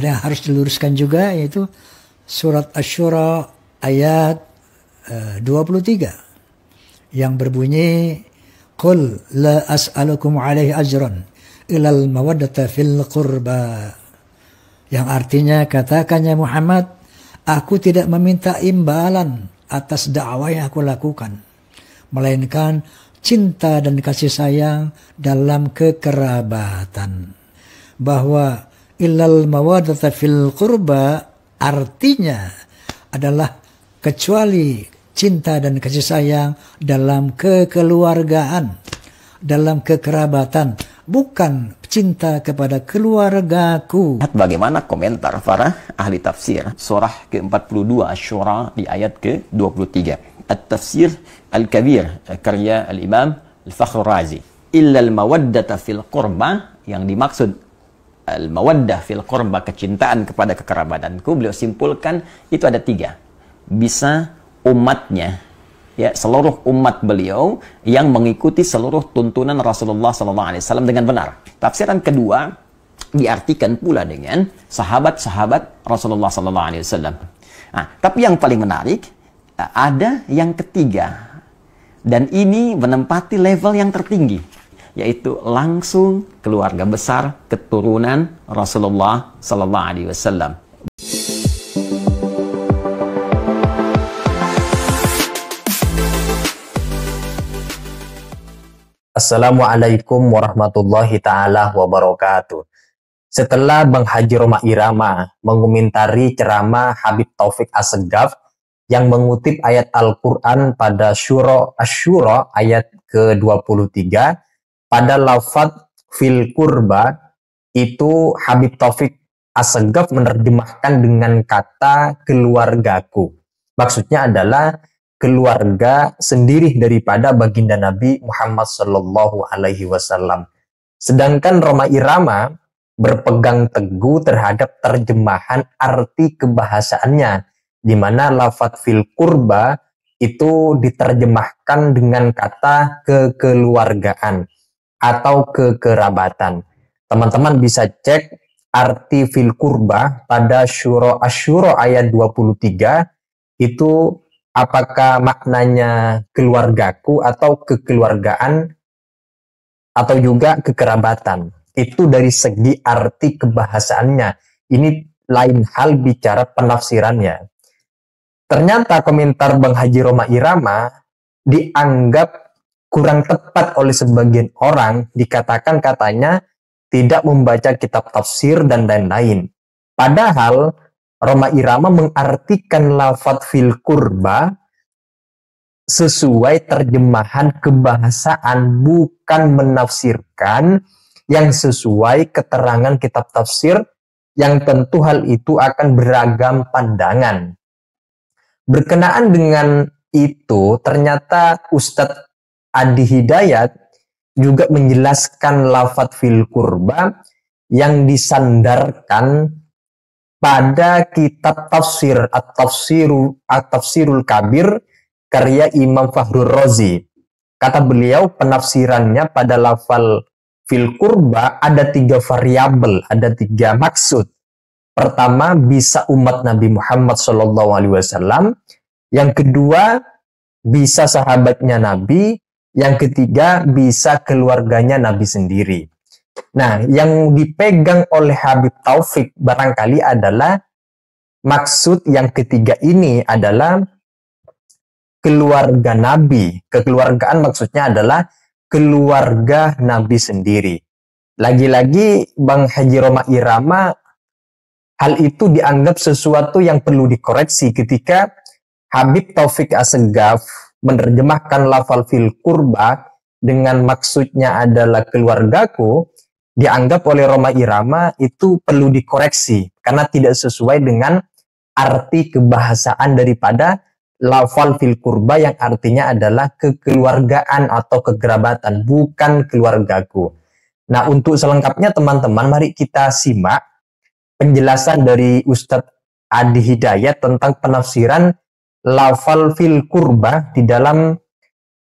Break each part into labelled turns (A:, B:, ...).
A: ada yang harus diluruskan juga, yaitu surat Asy-Syura ayat 23 yang berbunyi qul la as'alukum alaihi ajran ilal mawaddata fil qurba, yang artinya katakan ya Muhammad, aku tidak meminta imbalan atas dakwah yang aku lakukan, melainkan cinta dan kasih sayang dalam kekerabatan. Bahwa ilal mawaddata fil qurba artinya adalah kecuali cinta dan kasih sayang dalam kekeluargaan, dalam kekerabatan, bukan cinta kepada keluargaku.
B: Bagaimana komentar para ahli tafsir surah ke-42 Asy-Syura di ayat ke-23. At-Tafsir Al-Kabir karya Al-Imam Al-Fakhr Razi. Illal mawaddata fil qurba, yang dimaksud al-mawaddah fil qurba, kecintaan kepada kekerabatanku, beliau simpulkan itu ada 3. Bisa umatnya, ya, seluruh umat beliau yang mengikuti seluruh tuntunan Rasulullah SAW dengan benar. Tafsiran kedua diartikan pula dengan sahabat-sahabat Rasulullah SAW. Nah, tapi yang paling menarik ada yang ketiga, dan ini menempati level yang tertinggi, yaitu langsung keluarga besar keturunan Rasulullah SAW.
C: Assalamualaikum warahmatullahi ta'ala wabarakatuh. Setelah Bang Haji Roma Irama mengomentari ceramah Habib Taufik Assegaf yang mengutip ayat Al-Quran pada surah Asy-Syura ayat ke-23, pada lafadz fil kurba, itu Habib Taufik Assegaf menerjemahkan dengan kata keluargaku. Maksudnya adalah keluarga sendiri daripada baginda Nabi Muhammad Sallallahu Alaihi Wasallam. Sedangkan Roma Irama berpegang teguh terhadap terjemahan arti kebahasaannya, di mana lafadz fil kurba itu diterjemahkan dengan kata kekeluargaan atau kekerabatan. Teman-teman bisa cek arti fil kurba pada surah Asy-Syura ayat 23, itu apakah maknanya keluargaku atau kekeluargaan atau juga kekerabatan. Itu dari segi arti kebahasaannya. Ini lain hal bicara penafsirannya. Ternyata komentar Bang Haji Roma Irama dianggap kurang tepat oleh sebagian orang, dikatakan katanya tidak membaca kitab tafsir dan lain-lain. Padahal Roma Irama mengartikan lafadz fil kurba sesuai terjemahan kebahasaan, bukan menafsirkan yang sesuai keterangan kitab tafsir, yang tentu hal itu akan beragam pandangan. Berkenaan dengan itu, ternyata Ustadz Adi Hidayat juga menjelaskan lafadz fil kurba yang disandarkan pada kitab tafsir At-Tafsirul Kabir karya Imam Fakhrur Razi. Kata beliau, penafsirannya pada lafal fil kurba ada 3 variabel, ada 3 maksud. Pertama, bisa umat Nabi Muhammad SAW. Yang kedua, bisa sahabatnya Nabi. Yang ketiga, bisa keluarganya Nabi sendiri. Nah, yang dipegang oleh Habib Taufik barangkali adalah maksud yang ketiga ini adalah keluarga Nabi. Kekeluargaan maksudnya adalah keluarga Nabi sendiri. Lagi-lagi Bang Haji Roma Irama, hal itu dianggap sesuatu yang perlu dikoreksi ketika Habib Taufik Assegaf menerjemahkan lafal fil kurba dengan maksudnya adalah keluargaku. Dianggap oleh Roma Irama itu perlu dikoreksi karena tidak sesuai dengan arti kebahasaan daripada lafal fil kurba yang artinya adalah kekeluargaan atau kekerabatan, bukan keluargaku. Nah, untuk selengkapnya teman-teman, mari kita simak penjelasan dari Ustadz Adi Hidayat tentang penafsiran lafal fil kurba di dalam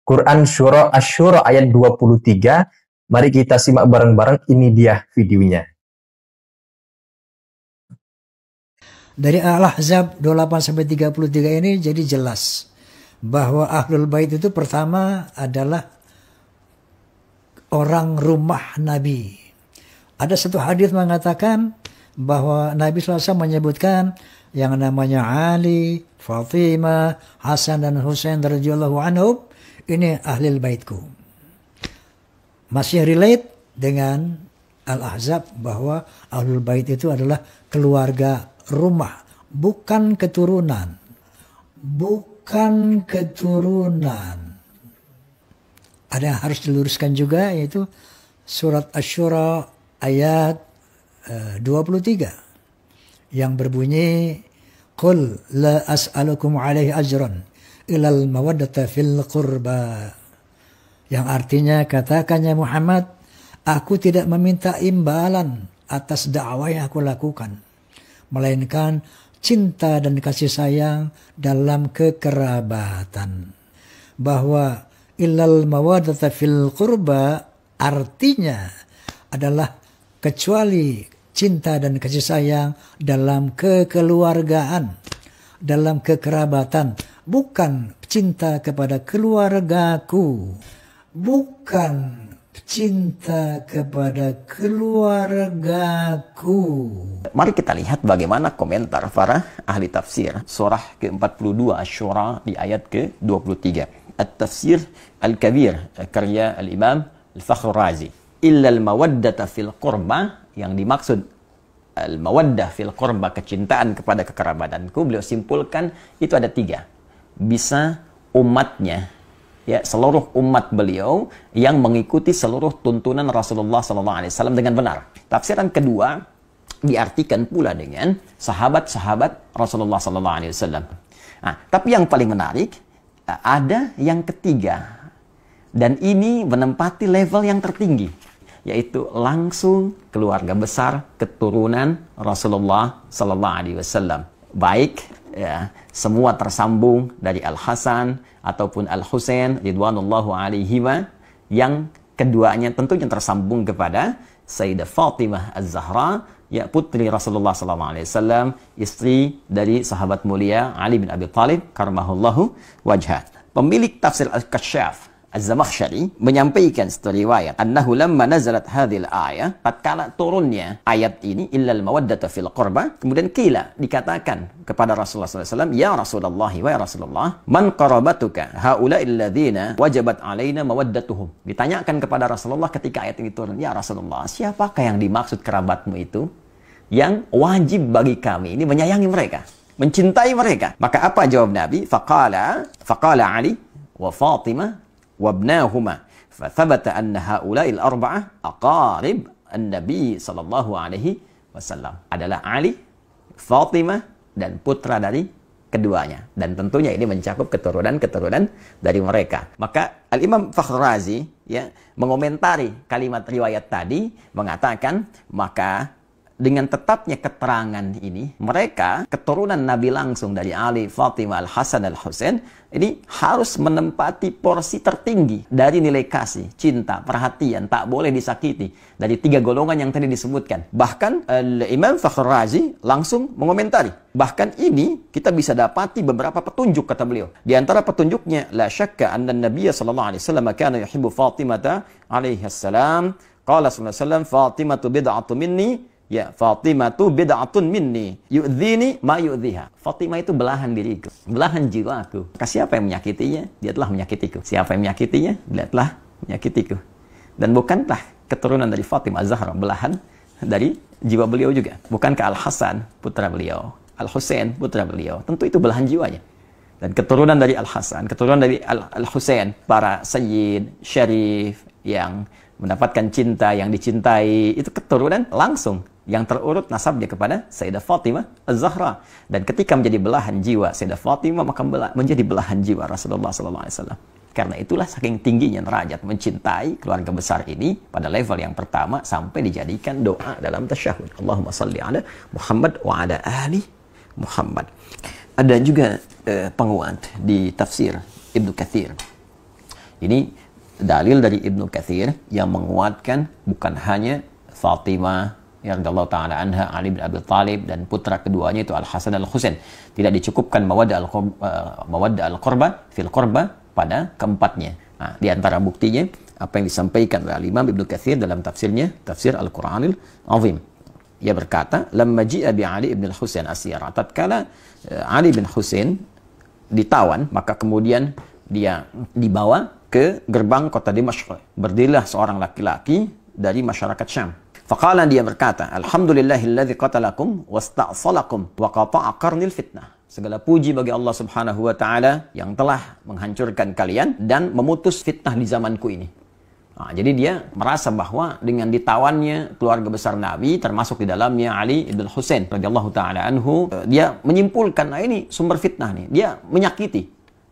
C: Quran surah Asy-Syura ayat 23. Mari kita simak bareng-bareng, ini dia videonya.
A: Dari Al-Ahzab 28-33 ini jadi jelas bahwa Ahlul Bait itu pertama adalah orang rumah Nabi. Ada satu hadis mengatakan bahwa Nabi SAW menyebutkan yang namanya Ali, Fatimah, Hasan dan Husain radhiyallahu anhum ini Ahlul Baitku. Masih relate dengan Al-Ahzab bahwa Ahlul Bait itu adalah keluarga rumah, bukan keturunan. Bukan keturunan. Ada yang harus diluruskan juga, yaitu surat Asy-Syura ayat 23 yang berbunyi Qul la as'alukum alaihi ajran ilal mawaddata fil qurba, yang artinya katakannya Muhammad, aku tidak meminta imbalan atas dakwah yang aku lakukan, melainkan cinta dan kasih sayang dalam kekerabatan. Bahwa illal mawaddata fil qurba artinya adalah kecuali cinta dan kasih sayang dalam kekeluargaan, dalam kekerabatan, bukan cinta kepada keluargaku, bukan cinta kepada keluargaku.
B: Mari kita lihat bagaimana komentar para ahli tafsir surah ke-42 Asy-Syura di ayat ke-23. At-Tafsir Al-Kabir karya Al-Imam Al-Fakhr Razi. Illa al-mawaddata fil qurba, yang dimaksud al-mawaddah fil qurba, kecintaan kepada kekerabatanku, beliau simpulkan itu ada 3. Bisa umatnya, ya, seluruh umat beliau yang mengikuti seluruh tuntunan Rasulullah SAW dengan benar. Tafsiran kedua diartikan pula dengan sahabat-sahabat Rasulullah SAW. Nah, tapi yang paling menarik ada yang ketiga, dan ini menempati level yang tertinggi, yaitu langsung keluarga besar keturunan Rasulullah SAW. Baik, ya, semua tersambung dari Al-Hasan ataupun Al-Husain ridwanullahu alaihima, yang keduanya tentunya tersambung kepada Sayyidah Fatimah Az-Zahra, ya, putri Rasulullah SAW, istri dari sahabat mulia Ali bin Abi Thalib karamahullahu wajhah. Pemilik tafsir Al-Kasyaf Az-Zamakhsyari menyampaikan satu riwayat, annahu lamma nazalat hadhil ayah, tatkala turunnya ayat ini, illal mawaddata fil qurba, kemudian kila, dikatakan kepada Rasulullah SAW, ya Rasulullah, wa ya Rasulullah, man qarabatuka haula'il ladzina wajabat alaina mawaddatuhum. Ditanyakan kepada Rasulullah ketika ayat ini turun, ya Rasulullah, siapakah yang dimaksud kerabatmu itu yang wajib bagi kami ini menyayangi mereka, mencintai mereka? Maka apa jawab Nabi? Faqala Ali wa Fatimah wabnahuma, fathabata anna haula'il arba'ah aqarib an-nabi sallallahu alaihi wasallam, adalah Ali, Fatimah, dan putra dari keduanya, dan tentunya ini mencakup keturunan-keturunan dari mereka. Maka Al-Imam Fakhr Razi, ya, mengomentari kalimat riwayat tadi, mengatakan maka dengan tetapnya keterangan ini, mereka keturunan Nabi langsung dari Ali, Fatimah, Al-Hasan, Al-Husain, ini harus menempati porsi tertinggi dari nilai kasih, cinta, perhatian, tak boleh disakiti, dari 3 golongan yang tadi disebutkan. Bahkan Imam Fakhr Razi langsung mengomentari, bahkan ini kita bisa dapati beberapa petunjuk, kata beliau. Di antara petunjuknya, la syakka anna Nabiya sallallahu alaihi wasallam kana yuhibbu Fatimah alaihi salam, qala sallallahu alaihi wasallam, Fatimatu bid'atu minni, ya, Fatimah tu bid'atun minni yu'dhini ma yu'dhiha. Fatimah itu belahan diriku, belahan jiwaku. Maka siapa yang menyakitinya, dia telah menyakitiku. Siapa yang menyakitinya, dia telah menyakitiku. Dan bukankah keturunan dari Fatimah Az-Zahra belahan dari jiwa beliau juga? Bukankah Al-Hasan putra beliau, Al-Husain putra beliau, tentu itu belahan jiwanya. Dan keturunan dari Al-Hasan, keturunan dari Al-Husain, para sayyid, syarif, yang mendapatkan cinta, yang dicintai, itu keturunan langsung yang terurut nasabnya kepada Sayyidah Fatimah Az-Zahra. Dan ketika menjadi belahan jiwa Sayyidah Fatimah, maka menjadi belahan jiwa Rasulullah SAW. Karena itulah saking tingginya derajat mencintai keluarga besar ini pada level yang pertama sampai dijadikan doa dalam tasyahud. Allahumma salli ala Muhammad wa ala ali Muhammad. Ada juga penguat di tafsir Ibnu Katsir. Ini dalil dari Ibnu Katsir yang menguatkan bukan hanya Fatimah, radhiyallahu taala anha, Ali bin Abi Thalib, dan putra keduanya itu Al-Hasan dan Al-Husain. Tidak dicukupkan mawaddah al-qurba fil qurba pada keempatnya. Nah, di antara buktinya apa yang disampaikan oleh Imam Ibnu Katsir dalam tafsirnya, Tafsir Al-Qur'anil Azim. Ia berkata, "Lamma ji'a bi Ali bin Husain asyara." Tatkala Ali bin Husain ditawan, maka kemudian dia dibawa ke gerbang kota Dimashq. Berdirilah seorang laki-laki dari masyarakat Syam. Faqala, dia berkata, "Alhamdulillahilladzi qatalakum wasta'salakum wa qata'a qarnil fitnah." Segala puji bagi Allah Subhanahu wa taala yang telah menghancurkan kalian dan memutus fitnah di zamanku ini. Nah, jadi dia merasa bahwa dengan ditawannya keluarga besar Nabi, termasuk di dalamnya Ali ibn Husain radhiyallahu taala anhu, dia menyimpulkan, nah ini sumber fitnah nih. Dia menyakiti,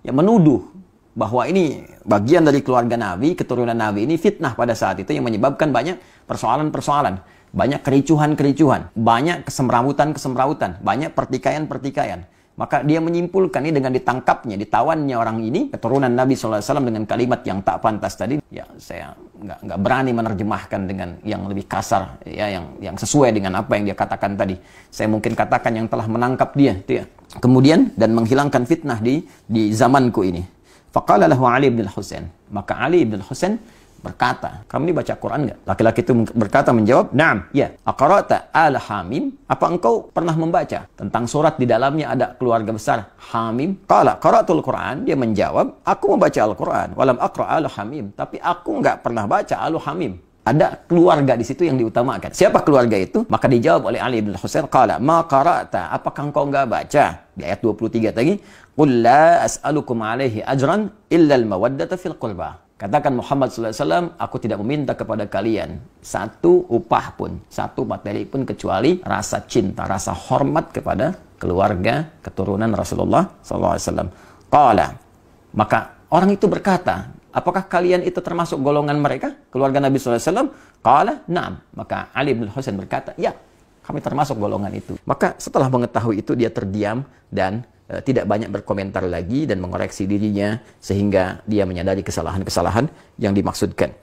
B: ya menuduh bahwa ini bagian dari keluarga Nabi, keturunan Nabi ini fitnah pada saat itu yang menyebabkan banyak persoalan-persoalan, banyak kericuhan-kericuhan, banyak kesemrawutan-kesemrawutan, banyak pertikaian-pertikaian. Maka dia menyimpulkan ini dengan ditangkapnya, ditawannya orang ini, keturunan Nabi SAW dengan kalimat yang tak pantas tadi. Ya, saya nggak berani menerjemahkan dengan yang lebih kasar, ya, yang sesuai dengan apa yang dia katakan tadi. Saya mungkin katakan yang telah menangkap dia, ya. Kemudian dan menghilangkan fitnah di zamanku ini. Faqala lahu Ali bin Husain. Maka Ali bin Husain berkata, "Kamu ini baca Quran enggak?" Laki-laki itu berkata, menjawab, "Na'am, ya." "Aqra'ta al-Hamim?" Apa engkau pernah membaca tentang surat di dalamnya ada keluarga besar Hamim? Qala qara'tul Quran. Dia menjawab, "Aku membaca Al-Quran, walam aqra' al-Hamim." Tapi aku enggak pernah baca al-Hamim. Ada keluarga di situ yang diutamakan. Siapa keluarga itu? Maka dijawab oleh Ali bin Husain, "Qala ma qara'ta." Apakah engkau enggak baca? Di ayat 23 tadi, "Qul la as'alukum alaihi ajran illa al-mawaddata fil qurba." Katakan Muhammad SAW, aku tidak meminta kepada kalian satu upah pun, satu materi pun, kecuali rasa cinta, rasa hormat kepada keluarga keturunan Rasulullah SAW. Qala, maka orang itu berkata, apakah kalian itu termasuk golongan mereka, keluarga Nabi SAW? Qala, na'am. Maka Ali bin Husain berkata, ya, kami termasuk golongan itu. Maka setelah mengetahui itu, dia terdiam dan tidak banyak berkomentar lagi dan mengoreksi dirinya sehingga dia menyadari kesalahan-kesalahan yang dimaksudkan.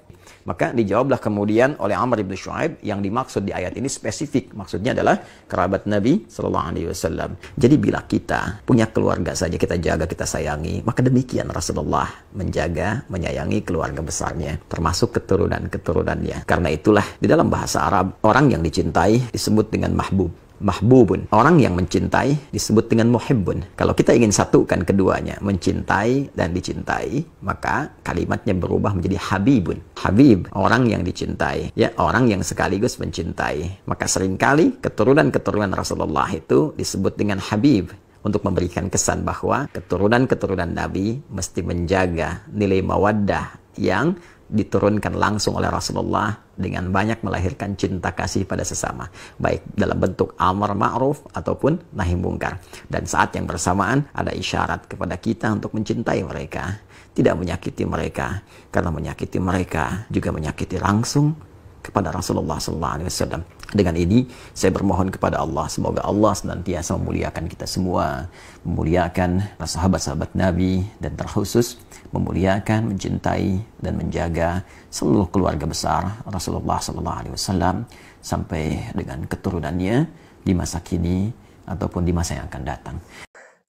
B: Maka dijawablah kemudian oleh Amr bin Shu'aib, yang dimaksud di ayat ini spesifik, maksudnya adalah kerabat Nabi Sallallahu Alaihi Wasallam. Jadi bila kita punya keluarga saja kita jaga, kita sayangi, maka demikian Rasulullah menjaga, menyayangi keluarga besarnya, termasuk keturunan-keturunannya. Karena itulah di dalam bahasa Arab, orang yang dicintai disebut dengan mahbub. Mahbubun, orang yang mencintai disebut dengan muhibbun. Kalau kita ingin satukan keduanya, mencintai dan dicintai, maka kalimatnya berubah menjadi habibun. Habib, orang yang dicintai, ya, orang yang sekaligus mencintai. Maka seringkali keturunan-keturunan Rasulullah itu disebut dengan habib, untuk memberikan kesan bahwa keturunan-keturunan Nabi mesti menjaga nilai mawaddah yang diturunkan langsung oleh Rasulullah dengan banyak melahirkan cinta kasih pada sesama, baik dalam bentuk amar ma'ruf ataupun nahi mungkar. Dan saat yang bersamaan ada isyarat kepada kita untuk mencintai mereka, tidak menyakiti mereka, karena menyakiti mereka juga menyakiti langsung kepada Rasulullah SAW. Dengan ini saya bermohon kepada Allah, semoga Allah senantiasa memuliakan kita semua, memuliakan sahabat-sahabat Nabi, dan terkhusus memuliakan, mencintai, dan menjaga seluruh keluarga besar Rasulullah SAW sampai dengan keturunannya di masa kini ataupun di masa yang akan datang.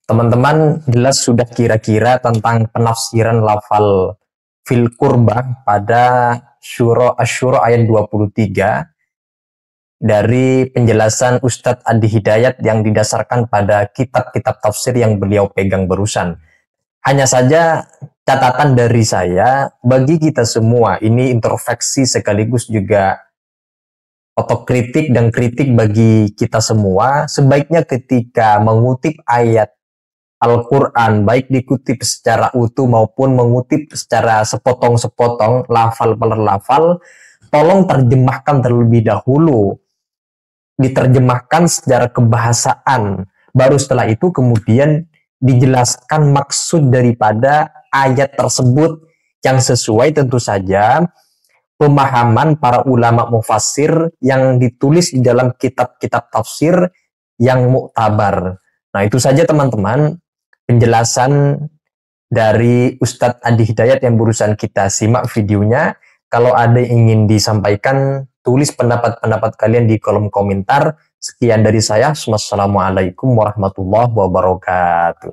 C: Teman-teman jelas sudah kira-kira tentang penafsiran lafal fil qurba pada Syura Asy-Syura ayat 23 dari penjelasan Ustadz Adi Hidayat yang didasarkan pada kitab-kitab tafsir yang beliau pegang barusan. Hanya saja catatan dari saya, bagi kita semua, ini introspeksi sekaligus juga otokritik dan kritik bagi kita semua, sebaiknya ketika mengutip ayat Al-Quran, baik dikutip secara utuh maupun mengutip secara sepotong-sepotong, lafal per lafal, tolong terjemahkan terlebih dahulu. Diterjemahkan secara kebahasaan. Baru setelah itu kemudian dijelaskan maksud daripada ayat tersebut yang sesuai tentu saja pemahaman para ulama mufassir yang ditulis di dalam kitab-kitab tafsir yang muktabar. Nah, itu saja teman-teman penjelasan dari Ustadz Adi Hidayat yang barusan kita simak videonya. Kalau ada yang ingin disampaikan, tulis pendapat-pendapat kalian di kolom komentar. Sekian dari saya. Wassalamualaikum warahmatullahi wabarakatuh.